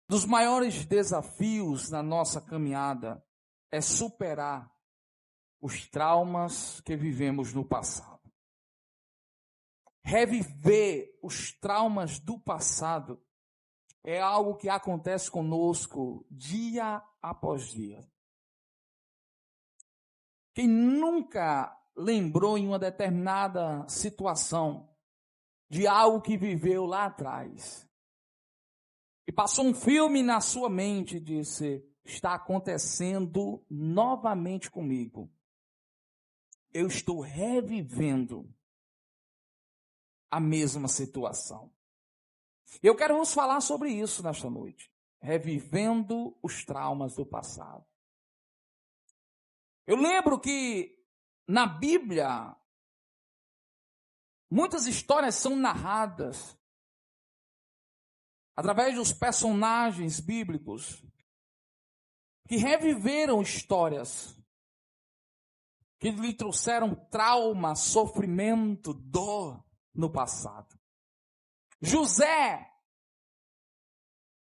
Dos maiores desafios na nossa caminhada é superar os traumas que vivemos no passado. Reviver os traumas do passado é algo que acontece conosco dia após dia. Quem nunca lembrou em uma determinada situação de algo que viveu lá atrás e passou um filme na sua mente e disse: está acontecendo novamente comigo. Eu estou revivendo a mesma situação. Eu quero vos falar sobre isso nesta noite. Revivendo os traumas do passado. Eu lembro que na Bíblia muitas histórias são narradas através dos personagens bíblicos que reviveram histórias que lhe trouxeram trauma, sofrimento, dor no passado. José,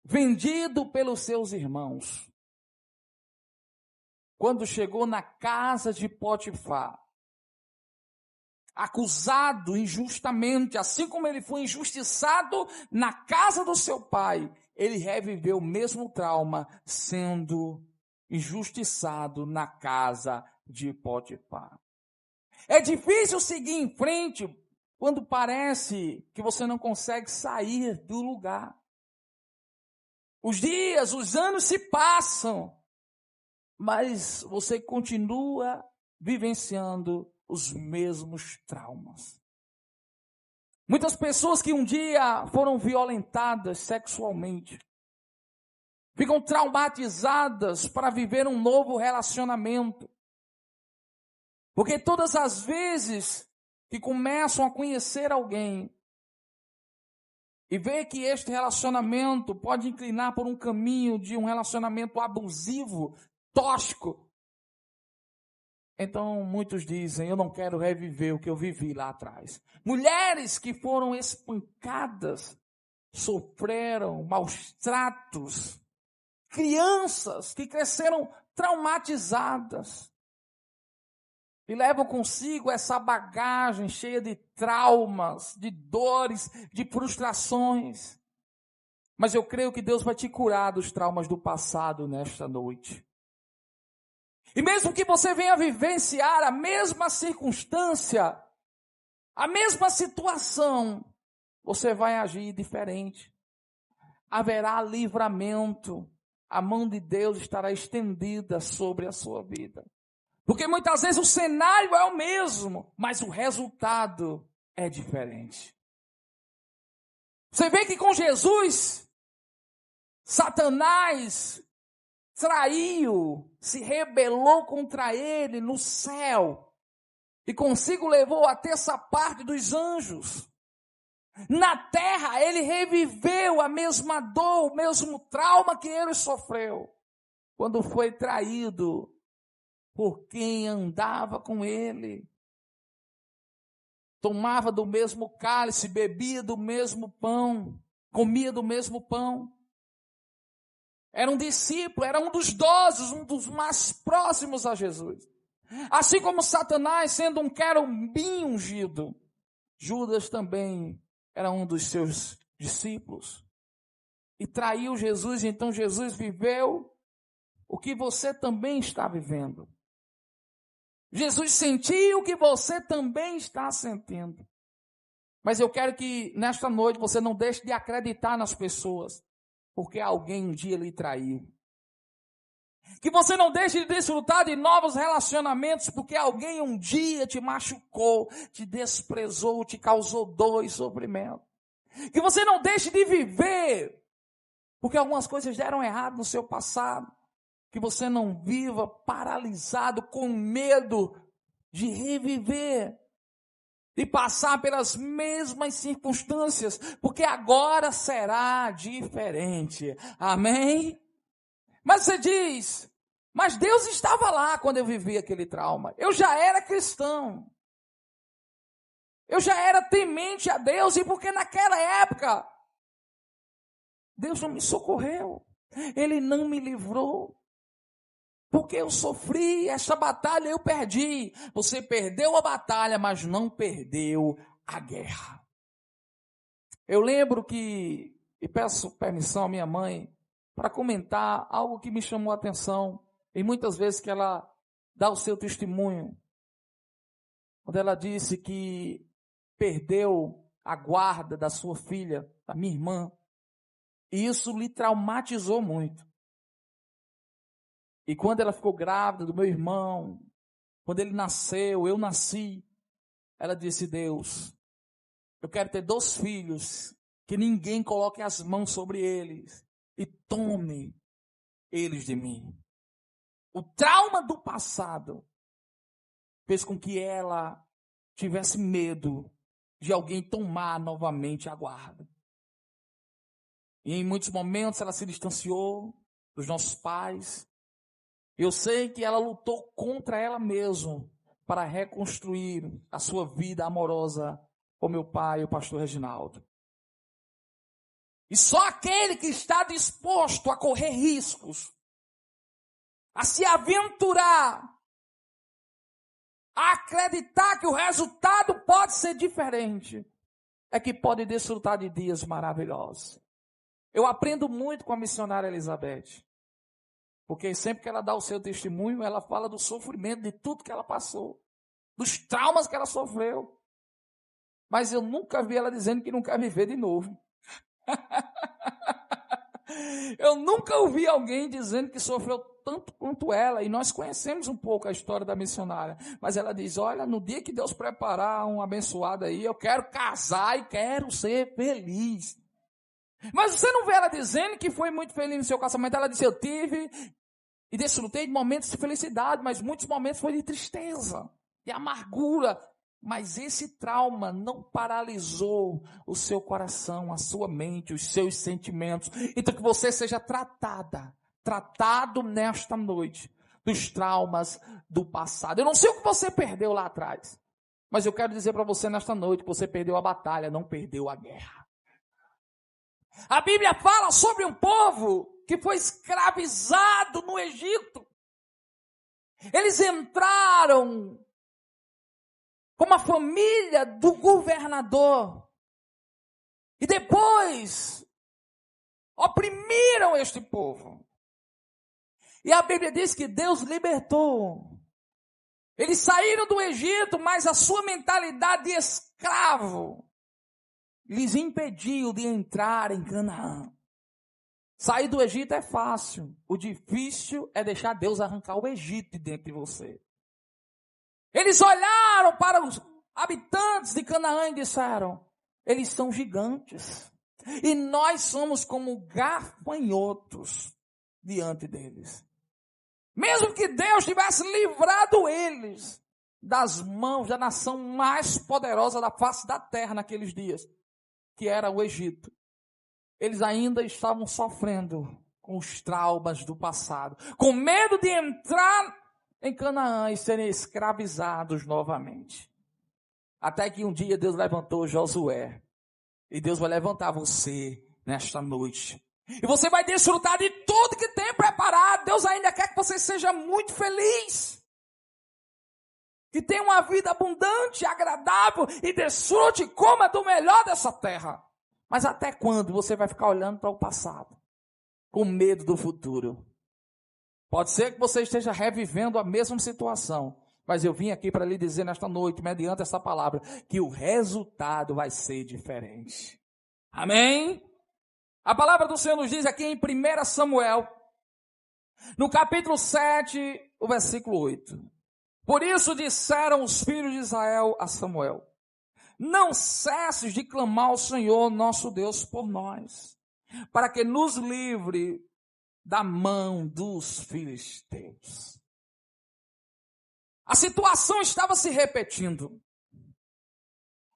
vendido pelos seus irmãos, quando chegou na casa de Potifar, acusado injustamente, assim como ele foi injustiçado na casa do seu pai, ele reviveu o mesmo trauma, sendo injustiçado na casa de Potifar. É difícil seguir em frente quando parece que você não consegue sair do lugar. Os dias, os anos se passam, mas você continua vivenciando os mesmos traumas. Muitas pessoas que um dia foram violentadas sexualmente ficam traumatizadas para viver um novo relacionamento. Porque todas as vezes que começam a conhecer alguém e ver que este relacionamento pode inclinar por um caminho de um relacionamento abusivo, tóxico, então muitos dizem: eu não quero reviver o que eu vivi lá atrás. Mulheres que foram espancadas, sofreram maus tratos, crianças que cresceram traumatizadas e levam consigo essa bagagem cheia de traumas, de dores, de frustrações. Mas eu creio que Deus vai te curar dos traumas do passado nesta noite. E mesmo que você venha vivenciar a mesma circunstância, a mesma situação, você vai agir diferente. Haverá livramento. A mão de Deus estará estendida sobre a sua vida. Porque muitas vezes o cenário é o mesmo, mas o resultado é diferente. Você vê que com Jesus, Satanás traiu, se rebelou contra ele no céu e consigo levou a terça parte dos anjos. Na terra ele reviveu a mesma dor, o mesmo trauma que ele sofreu quando foi traído por quem andava com ele. Tomava do mesmo cálice, bebia do mesmo pão, comia do mesmo pão. Era um discípulo, era um dos 12, um dos mais próximos a Jesus. Assim como Satanás, sendo um querubim ungido, Judas também era um dos seus discípulos. E traiu Jesus, então Jesus viveu o que você também está vivendo. Jesus sentiu o que você também está sentindo. Mas eu quero que nesta noite você não deixe de acreditar nas pessoas, porque alguém um dia lhe traiu. Que você não deixe de desfrutar de novos relacionamentos, porque alguém um dia te machucou, te desprezou, te causou dor e sofrimento. Que você não deixe de viver, porque algumas coisas deram errado no seu passado. Que você não viva paralisado com medo de reviver, de passar pelas mesmas circunstâncias, porque agora será diferente. Amém? Mas você diz: mas Deus estava lá quando eu vivi aquele trauma. Eu já era cristão. Eu já era temente a Deus, e porque naquela época Deus não me socorreu. Ele não me livrou. Porque eu sofri, essa batalha eu perdi. Você perdeu a batalha, mas não perdeu a guerra. Eu lembro que, e peço permissão à minha mãe, para comentar algo que me chamou a atenção, e muitas vezes que ela dá o seu testemunho, quando ela disse que perdeu a guarda da sua filha, da minha irmã, e isso lhe traumatizou muito. E quando ela ficou grávida do meu irmão, quando ele nasceu, eu nasci, ela disse: Deus, eu quero ter 2 filhos, que ninguém coloque as mãos sobre eles e tome eles de mim. O trauma do passado fez com que ela tivesse medo de alguém tomar novamente a guarda. E em muitos momentos ela se distanciou dos nossos pais. Eu sei que ela lutou contra ela mesma para reconstruir a sua vida amorosa com meu pai, o pastor Reginaldo. E só aquele que está disposto a correr riscos, a se aventurar, a acreditar que o resultado pode ser diferente, é que pode desfrutar de dias maravilhosos. Eu aprendo muito com a missionária Elizabeth, porque sempre que ela dá o seu testemunho, ela fala do sofrimento, de tudo que ela passou, dos traumas que ela sofreu. Mas eu nunca vi ela dizendo que não quer viver de novo. Eu nunca ouvi alguém dizendo que sofreu tanto quanto ela, e nós conhecemos um pouco a história da missionária, mas ela diz: olha, no dia que Deus preparar um abençoado aí, eu quero casar e quero ser feliz. Mas você não vê ela dizendo que foi muito feliz no seu casamento. Ela disse: eu tive e desfrutei de momentos de felicidade, mas muitos momentos foi de tristeza, de amargura. Mas esse trauma não paralisou o seu coração, a sua mente, os seus sentimentos. Então que você seja tratado nesta noite dos traumas do passado. Eu não sei o que você perdeu lá atrás, mas eu quero dizer para você nesta noite que você perdeu a batalha, não perdeu a guerra. A Bíblia fala sobre um povo que foi escravizado no Egito. Eles entraram como a família do governador. E depois oprimiram este povo. E a Bíblia diz que Deus libertou. Eles saíram do Egito, mas a sua mentalidade de escravo lhes impediu de entrar em Canaã. Sair do Egito é fácil. O difícil é deixar Deus arrancar o Egito de dentro de você. Eles olharam para os habitantes de Canaã e disseram: eles são gigantes. E nós somos como gafanhotos diante deles. Mesmo que Deus tivesse livrado eles das mãos da nação mais poderosa da face da terra naqueles dias, que era o Egito, eles ainda estavam sofrendo com os traumas do passado, com medo de entrar em Canaã e serem escravizados novamente. Até que um dia Deus levantou Josué, e Deus vai levantar você nesta noite. E você vai desfrutar de tudo que tem preparado. Deus ainda quer que você seja muito feliz, que tenha uma vida abundante, agradável e desfrute, coma do melhor dessa terra. Mas até quando você vai ficar olhando para o passado, com medo do futuro? Pode ser que você esteja revivendo a mesma situação, mas eu vim aqui para lhe dizer nesta noite, mediante essa palavra, que o resultado vai ser diferente. Amém? A palavra do Senhor nos diz aqui em 1 Samuel, no capítulo 7, o versículo 8. Por isso disseram os filhos de Israel a Samuel: não cesses de clamar ao Senhor nosso Deus por nós, para que nos livre da mão dos filisteus. A situação estava se repetindo.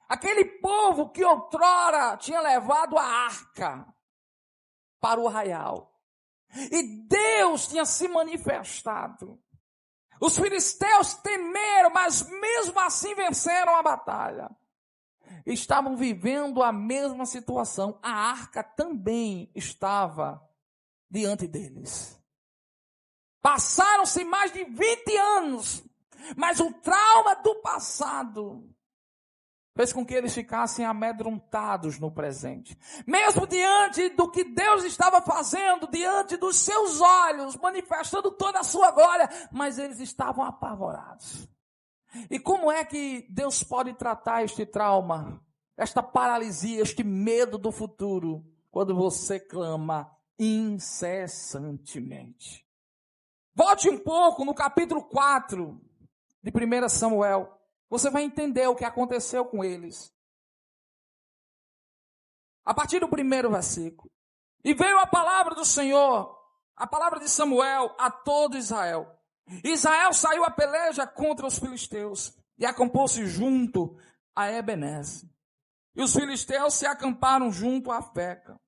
Aquele povo que outrora tinha levado a arca para o arraial, e Deus tinha se manifestado. Os filisteus temeram, mas mesmo assim venceram a batalha. Estavam vivendo a mesma situação. A arca também estava diante deles. Passaram-se mais de 20 anos, mas o trauma do passado fez com que eles ficassem amedrontados no presente. Mesmo diante do que Deus estava fazendo, diante dos seus olhos, manifestando toda a sua glória, mas eles estavam apavorados. E como é que Deus pode tratar este trauma, esta paralisia, este medo do futuro, quando você clama incessantemente? Volte um pouco no capítulo 4 de 1 Samuel. Você vai entender o que aconteceu com eles. A partir do primeiro versículo. E veio a palavra do Senhor, a palavra de Samuel a todo Israel. Israel saiu a peleja contra os filisteus e acampou-se junto a Ebenezer. E os filisteus se acamparam junto a Afeca.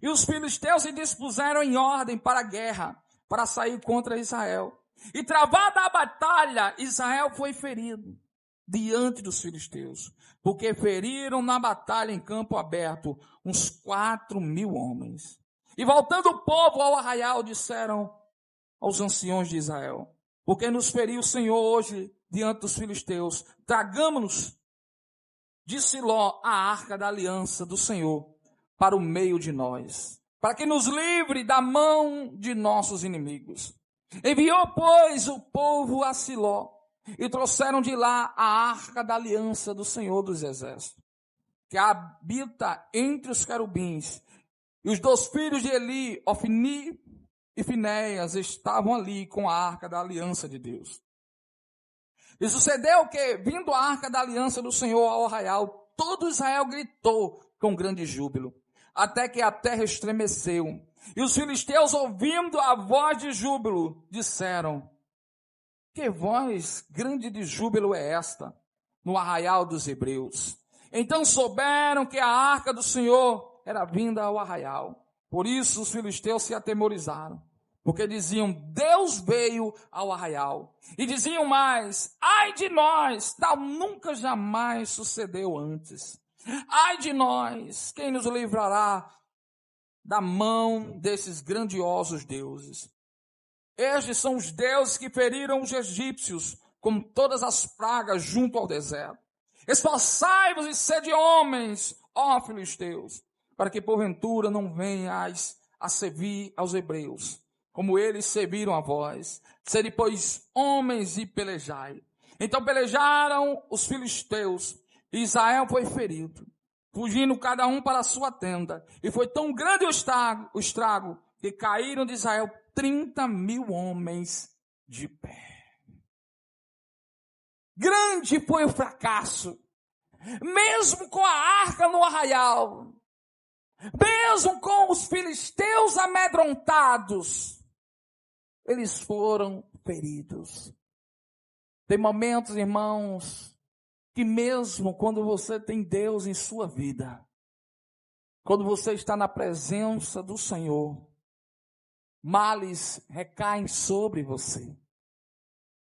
E os filisteus se dispuseram em ordem para a guerra, para sair contra Israel. E travada a batalha, Israel foi ferido diante dos filisteus, porque feriram na batalha em campo aberto uns 4.000 homens. E voltando o povo ao arraial, disseram aos anciões de Israel: porque nos feriu o Senhor hoje diante dos filisteus, tragamos-nos de Siló a arca da aliança do Senhor para o meio de nós, para que nos livre da mão de nossos inimigos. Enviou, pois, o povo a Siló, e trouxeram de lá a arca da aliança do Senhor dos Exércitos, que habita entre os querubins. E os 2 filhos de Eli, Ofni e Finéias, estavam ali com a arca da aliança de Deus. E sucedeu que, vindo a arca da aliança do Senhor ao arraial, todo Israel gritou com grande júbilo, até que a terra estremeceu. E os filisteus, ouvindo a voz de júbilo, disseram: que voz grande de júbilo é esta no arraial dos hebreus? Então souberam que a arca do Senhor era vinda ao arraial. Por isso os filisteus se atemorizaram, porque diziam: Deus veio ao arraial. E diziam mais: ai de nós, tal nunca jamais sucedeu antes. Ai de nós, quem nos livrará da mão desses grandiosos deuses? Estes são os deuses que feriram os egípcios com todas as pragas junto ao deserto. Esforçai-vos e sede homens, ó filisteus, para que porventura não venhais a servir aos hebreus, como eles serviram a vós. Sede, pois, homens e pelejai. Então pelejaram os filisteus, e Israel foi ferido, fugindo cada um para a sua tenda. E foi tão grande o estrago que caíram de Israel 30.000 homens de pé. Grande foi o fracasso, mesmo com a arca no arraial, mesmo com os filisteus amedrontados, eles foram feridos. Tem momentos, irmãos, que mesmo quando você tem Deus em sua vida, quando você está na presença do Senhor, males recaem sobre você.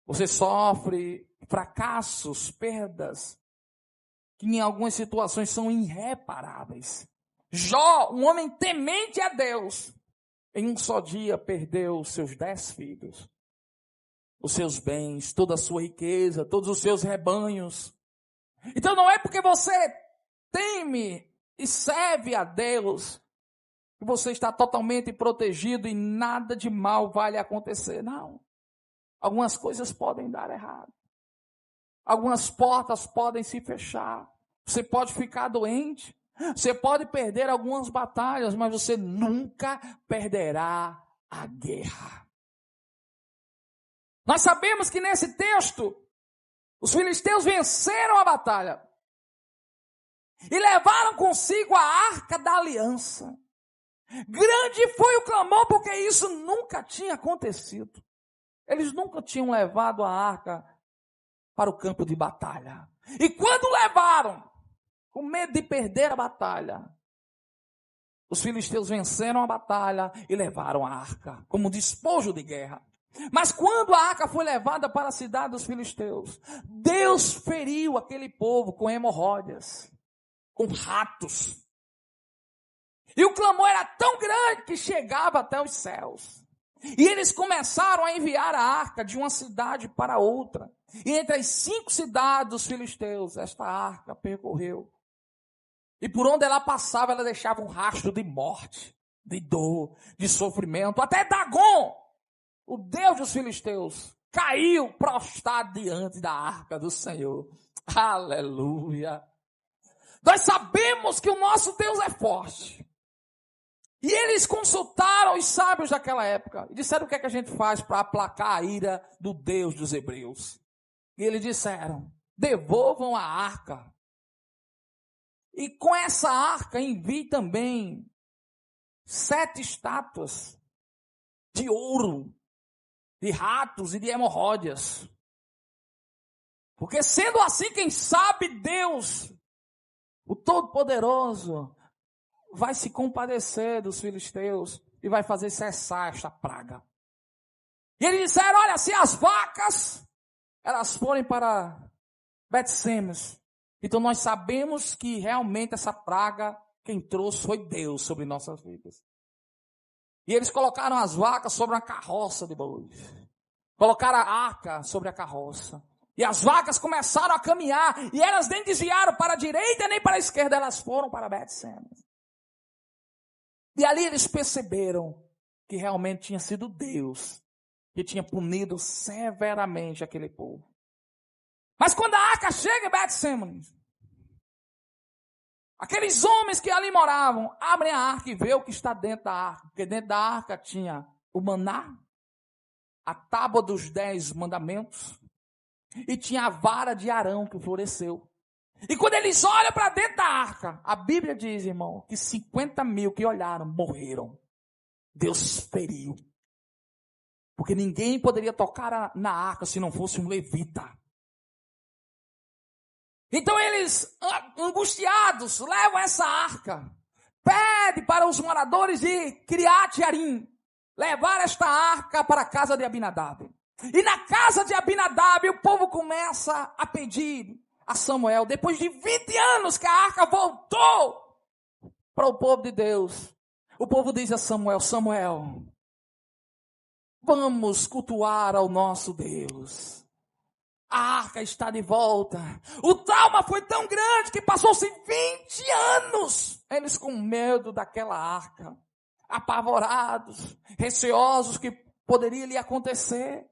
Você sofre fracassos, perdas, que em algumas situações são irreparáveis. Jó, um homem temente a Deus, em um só dia perdeu seus 10 filhos, os seus bens, toda a sua riqueza, todos os seus rebanhos. Então não é porque você teme e serve a Deus que você está totalmente protegido e nada de mal vai lhe acontecer. Não. Algumas coisas podem dar errado. Algumas portas podem se fechar. Você pode ficar doente. Você pode perder algumas batalhas, mas você nunca perderá a guerra. Nós sabemos que nesse texto, os filisteus venceram a batalha e levaram consigo a arca da aliança. Grande foi o clamor, porque isso nunca tinha acontecido. Eles nunca tinham levado a arca para o campo de batalha. E quando levaram, com medo de perder a batalha, os filisteus venceram a batalha e levaram a arca como despojo de guerra. Mas quando a arca foi levada para a cidade dos filisteus, Deus feriu aquele povo com hemorróidas, com ratos. E o clamor era tão grande que chegava até os céus. E eles começaram a enviar a arca de uma cidade para outra. E entre as 5 cidades dos filisteus, esta arca percorreu. E por onde ela passava, ela deixava um rastro de morte, de dor, de sofrimento. Até Dagon, o Deus dos filisteus, caiu prostrado diante da arca do Senhor. Aleluia! Nós sabemos que o nosso Deus é forte. E eles consultaram os sábios daquela época. E disseram o que é que a gente faz para aplacar a ira do Deus dos hebreus. E eles disseram, devolvam a arca. E com essa arca envie também 7 estátuas de ouro, de ratos e de hemorróidas. Porque sendo assim, quem sabe Deus, o Todo-Poderoso, vai se compadecer dos filisteus e vai fazer cessar esta praga. E eles disseram, olha, se as vacas, elas forem para Bet-Semes, então nós sabemos que realmente essa praga, quem trouxe foi Deus sobre nossas vidas. E eles colocaram as vacas sobre uma carroça de bois. Colocaram a arca sobre a carroça. E as vacas começaram a caminhar. E elas nem desviaram para a direita nem para a esquerda. Elas foram para Bet-Semes. E ali eles perceberam que realmente tinha sido Deus que tinha punido severamente aquele povo. Mas quando a arca chega em Bet-Semes, aqueles homens que ali moravam, abrem a arca e vê o que está dentro da arca. Porque dentro da arca tinha o maná, a tábua dos 10 mandamentos, e tinha a vara de Arão que floresceu. E quando eles olham para dentro da arca, a Bíblia diz, irmão, que 50.000 que olharam morreram. Deus feriu. Porque ninguém poderia tocar na arca se não fosse um levita. Então eles, angustiados, levam essa arca. Pede para os moradores de Criat Jearim levar esta arca para a casa de Abinadab. E na casa de Abinadab o povo começa a pedir a Samuel, depois de 20 anos que a arca voltou para o povo de Deus. O povo diz a Samuel, Samuel, vamos cultuar ao nosso Deus. A arca está de volta. O trauma foi tão grande que passou-se 20 anos. Eles com medo daquela arca. Apavorados, receosos que poderia lhe acontecer.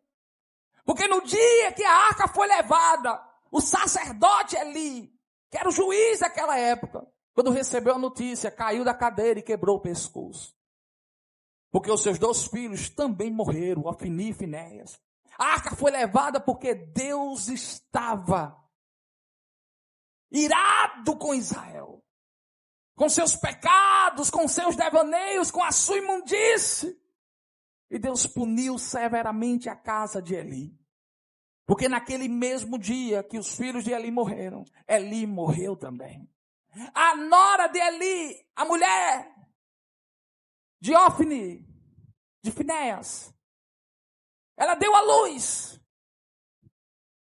Porque no dia que a arca foi levada, o sacerdote Eli, que era o juiz daquela época, quando recebeu a notícia, caiu da cadeira e quebrou o pescoço. Porque os seus 2 filhos também morreram, Ofni e Finéias. A arca foi levada porque Deus estava irado com Israel. Com seus pecados, com seus devaneios, com a sua imundície. E Deus puniu severamente a casa de Eli. Porque naquele mesmo dia que os filhos de Eli morreram, Eli morreu também. A nora de Eli, a mulher de Ofni, de Finéias, ela deu à luz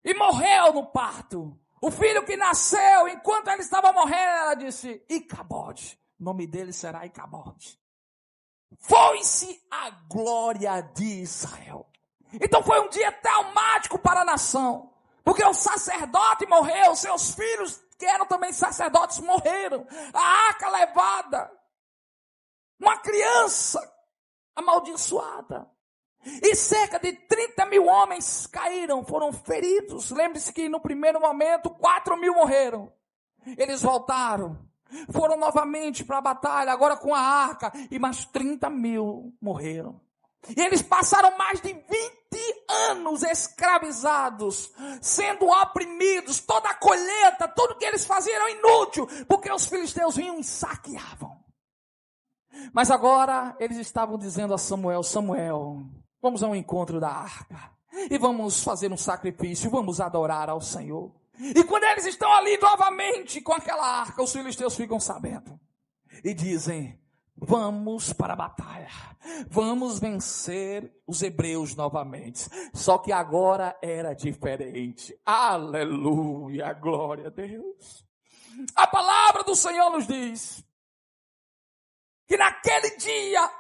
e morreu no parto. O filho que nasceu, enquanto ela estava morrendo, ela disse, Icabode, o nome dele será Icabode. Foi-se a glória de Israel. Então foi um dia traumático para a nação. Porque o sacerdote morreu, seus filhos, que eram também sacerdotes, morreram. A arca levada. Uma criança amaldiçoada. E cerca de 30.000 homens caíram, foram feridos. Lembre-se que no primeiro momento 4.000 morreram. Eles voltaram. Foram novamente para a batalha, agora com a arca. E mais 30.000 morreram. E eles passaram mais de 20 anos escravizados, sendo oprimidos. Toda a colheita, tudo que eles faziam era inútil, porque os filisteus vinham e saqueavam. Mas agora eles estavam dizendo a Samuel, Samuel, vamos ao encontro da arca. E vamos fazer um sacrifício, vamos adorar ao Senhor. E quando eles estão ali novamente com aquela arca, os filisteus ficam sabendo. E dizem, vamos para a batalha. Vamos vencer os hebreus novamente. Só que agora era diferente. Aleluia, glória a Deus. A palavra do Senhor nos diz que naquele dia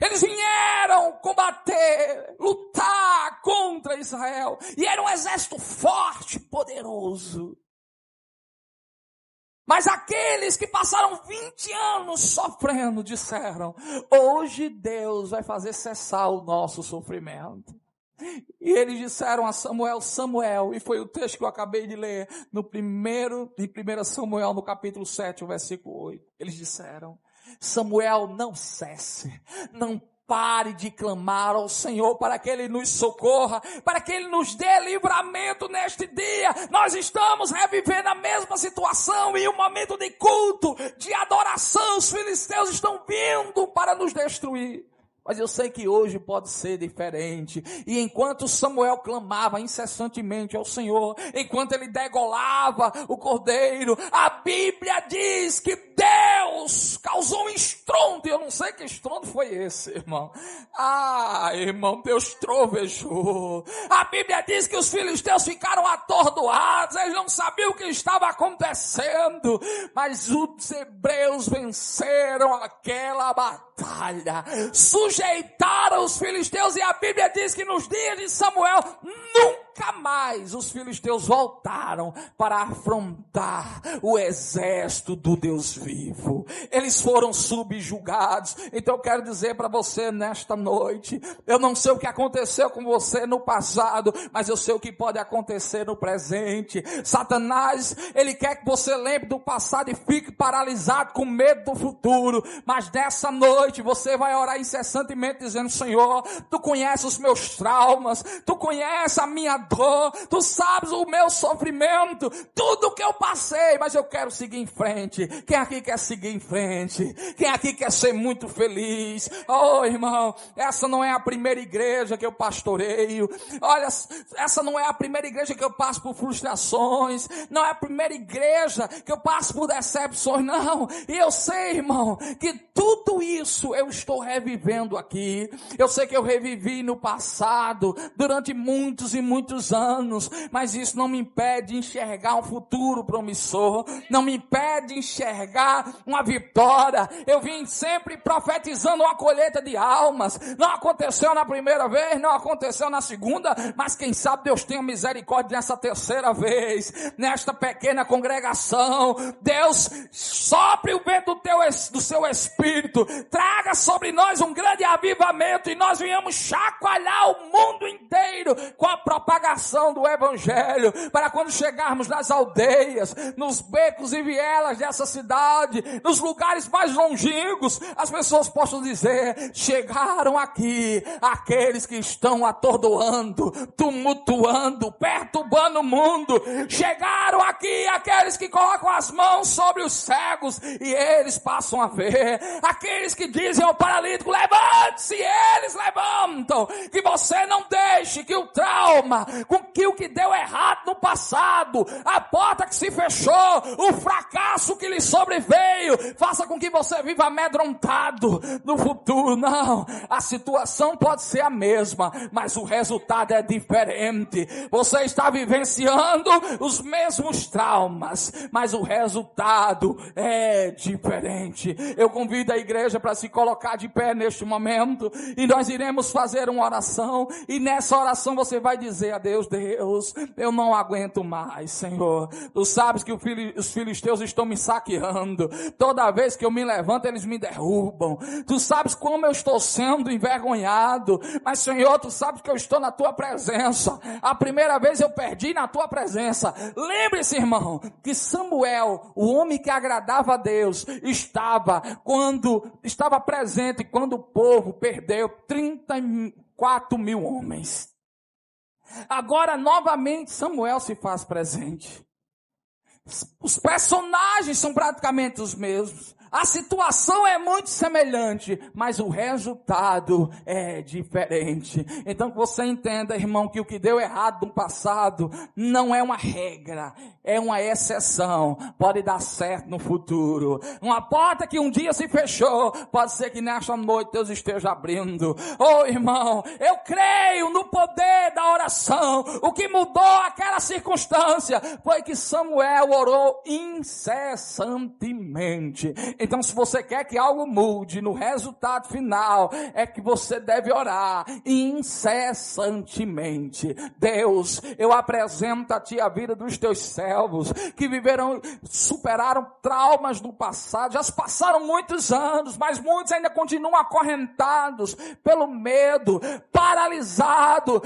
eles vieram combater, lutar contra Israel, e era um exército forte, poderoso. Mas aqueles que passaram 20 anos sofrendo, disseram, hoje Deus vai fazer cessar o nosso sofrimento. E eles disseram a Samuel, Samuel, e foi o texto que eu acabei de ler, em 1 Samuel, no capítulo 7, o versículo 8. Eles disseram, Samuel, não cesse, não pare de clamar ao Senhor para que Ele nos socorra, para que Ele nos dê livramento neste dia. Nós estamos revivendo a mesma situação em um momento de culto, de adoração. Os filisteus estão vindo para nos destruir. Mas eu sei que hoje pode ser diferente. E enquanto Samuel clamava incessantemente ao Senhor, enquanto ele degolava o cordeiro, a Bíblia diz que Deus causou um estrondo. E eu não sei que estrondo foi esse, irmão. Irmão, Deus trovejou. A Bíblia diz que os filisteus ficaram atordoados. Eles não sabiam o que estava acontecendo. Mas os hebreus venceram aquela batalha. Sujeitaram os filisteus, e a Bíblia diz que nos dias de Samuel nunca mais os filisteus voltaram para afrontar o exército do Deus vivo. Eles foram subjugados. Então eu quero dizer para você nesta noite, eu não sei o que aconteceu com você no passado, mas eu sei o que pode acontecer no presente. Satanás, ele quer que você lembre do passado e fique paralisado com medo do futuro, mas nessa noite você vai orar incessantemente dizendo, Senhor, Tu conheces os meus traumas, Tu conheces a minha dor, Tu sabes o meu sofrimento, tudo que eu passei, mas eu quero seguir em frente. Quem aqui quer seguir em frente? Quem aqui quer ser muito feliz? Oh, irmão, essa não é a primeira igreja que eu pastoreio. Olha, essa não é a primeira igreja que eu passo por frustrações, não é a primeira igreja que eu passo por decepções, não. E eu sei, irmão, que tudo isso eu estou revivendo aqui. Eu sei que eu revivi no passado, durante muitos e muitos anos, mas isso não me impede de enxergar um futuro promissor, não me impede de enxergar uma vitória. Eu vim sempre profetizando uma colheita de almas. Não aconteceu na primeira vez, não aconteceu na segunda, mas quem sabe Deus tenha misericórdia nessa terceira vez, nesta pequena congregação. Deus sopre o vento do seu Espírito, traga sobre nós um grande avivamento, e nós venhamos chacoalhar o mundo inteiro com a propagação do Evangelho, para quando chegarmos nas aldeias, nos becos e vielas dessa cidade, nos lugares mais longínquos, as pessoas possam dizer, chegaram aqui aqueles que estão atordoando, tumultuando, perturbando o mundo. Chegaram aqui aqueles que colocam as mãos sobre os cegos e eles passam a ver. Aqueles que dizem ao paralítico, levante-se, eles levantam. Que você não deixe que o trauma, com que o que deu errado no passado, a porta que se fechou, o fracasso que lhe sobreveio, faça com que você viva amedrontado no futuro. Não, a situação pode ser a mesma, mas o resultado é diferente. Você está vivenciando os mesmos traumas, mas o resultado é diferente. Eu convido a igreja para se colocar de pé neste momento, e nós iremos fazer uma oração, e nessa oração você vai dizer a Deus, Deus, eu não aguento mais, Senhor. Tu sabes que os filisteus estão me saqueando. Toda vez que eu me levanto, eles me derrubam. Tu sabes como eu estou sendo envergonhado. Mas, Senhor, Tu sabes que eu estou na Tua presença. A primeira vez eu perdi na Tua presença. Lembre-se, irmão, que Samuel, o homem que agradava a Deus, estava presente quando o povo perdeu 34 mil homens. Agora, novamente, Samuel se faz presente. Os personagens são praticamente os mesmos. A situação é muito semelhante, mas o resultado é diferente. Então que você entenda, irmão, que o que deu errado no passado não é uma regra, é uma exceção. Pode dar certo no futuro. Uma porta que um dia se fechou, pode ser que nesta noite Deus esteja abrindo. Oh, irmão, eu creio no poder da oração. O que mudou aquela circunstância foi que Samuel orou incessantemente. Então, se você quer que algo mude no resultado final, é que você deve orar incessantemente. Deus, eu apresento a Ti a vida dos Teus servos, que superaram traumas do passado, já passaram muitos anos, mas muitos ainda continuam acorrentados pelo medo, paralisados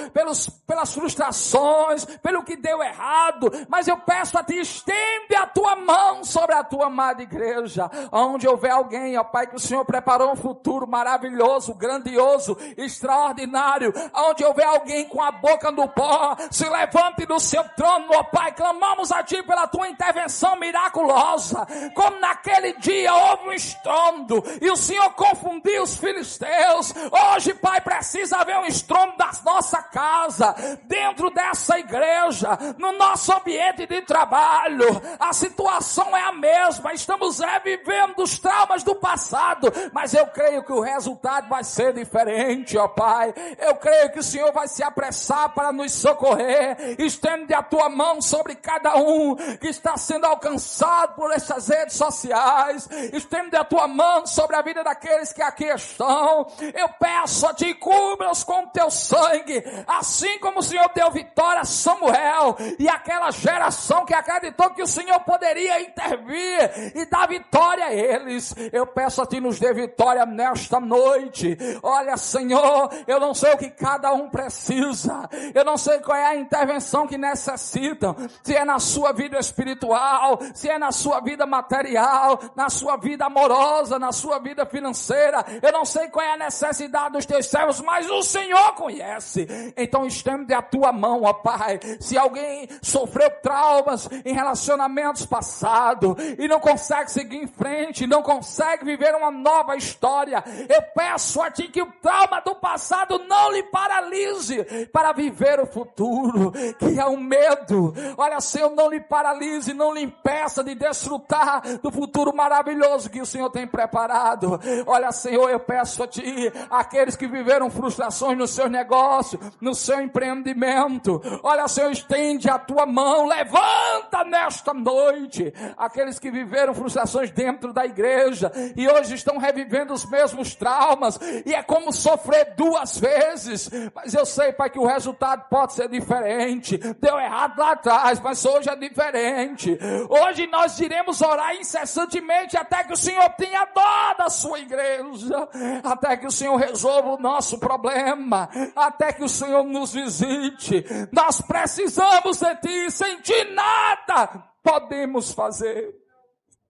pelas frustrações, pelo que deu errado. Mas eu peço a Ti, estende a Tua mão sobre a Tua amada igreja, onde houver alguém, ó Pai, que o Senhor preparou um futuro maravilhoso, grandioso, extraordinário, onde houver alguém com a boca no pó, se levante do seu trono, ó Pai, clamamos a Ti pela Tua intervenção miraculosa, como naquele dia houve um estrondo, e o Senhor confundiu os filisteus. Hoje, Pai, precisa haver um estrondo da nossa casa, dentro dessa igreja, no nosso ambiente de trabalho. A situação é a mesma, estamos revivendo os traumas do passado, mas eu creio que o resultado vai ser diferente, ó Pai. Eu creio que o Senhor vai se apressar para nos socorrer. Estende a Tua mão sobre cada um que está sendo alcançado por essas redes sociais. Estende a Tua mão sobre a vida daqueles que aqui estão. Eu peço a Ti, cubra-os com o Teu sangue, assim como o Senhor deu vitória a Samuel e aquela geração que acreditou que o Senhor poderia intervir e dar vitória a eles. Eu peço a Ti, nos dê vitória nesta noite. Olha, Senhor, eu não sei o que cada um precisa, eu não sei qual é a intervenção que necessitam, se é na sua vida espiritual, se é na sua vida material, na sua vida amorosa, na sua vida financeira. Eu não sei qual é a necessidade dos Teus servos, mas o Senhor conhece. Então estende a Tua mão, ó Pai. Se alguém sofreu traumas em relacionamentos passados e não consegue seguir em frente, não consegue viver uma nova história, eu peço a Ti que o trauma do passado não lhe paralise para viver o futuro, que é o medo. Olha, Senhor, não lhe paralise, não lhe impeça de desfrutar do futuro maravilhoso que o Senhor tem preparado. Olha, Senhor, eu peço a Ti, aqueles que viveram frustrações no seu negócio, no seu empreendimento, olha, Senhor, estende a Tua mão, levanta nesta noite aqueles que viveram frustrações dentro da igreja e hoje estão revivendo os mesmos traumas, e é como sofrer duas vezes. Mas eu sei, Pai, que o resultado pode ser diferente. Deu errado lá atrás, mas hoje é diferente. Hoje nós iremos orar incessantemente até que o Senhor tenha dó da sua igreja, até que o Senhor resolva o nosso problema, até que o Senhor nos visite. Nós precisamos de Ti, sem Ti nada podemos fazer.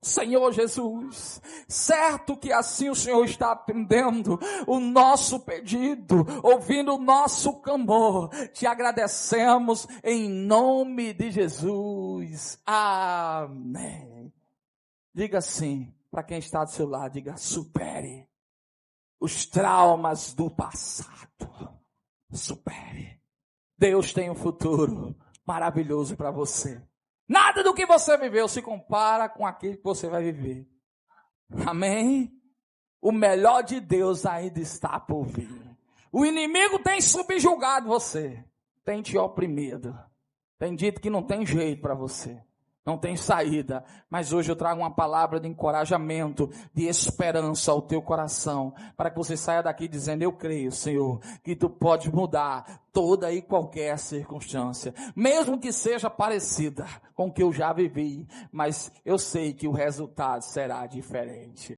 Senhor Jesus, certo que assim o Senhor está atendendo o nosso pedido, ouvindo o nosso clamor. Te agradecemos em nome de Jesus. Amém. Diga assim, para quem está do seu lado, diga: supere os traumas do passado. Supere. Deus tem um futuro maravilhoso para você. Nada do que você viveu se compara com aquilo que você vai viver. Amém? O melhor de Deus ainda está por vir. O inimigo tem subjugado você, tem te oprimido, tem dito que não tem jeito para você, não tem saída. Mas hoje eu trago uma palavra de encorajamento, de esperança ao teu coração, para que você saia daqui dizendo: eu creio, Senhor, que Tu podes mudar toda e qualquer circunstância, mesmo que seja parecida com o que eu já vivi, mas eu sei que o resultado será diferente.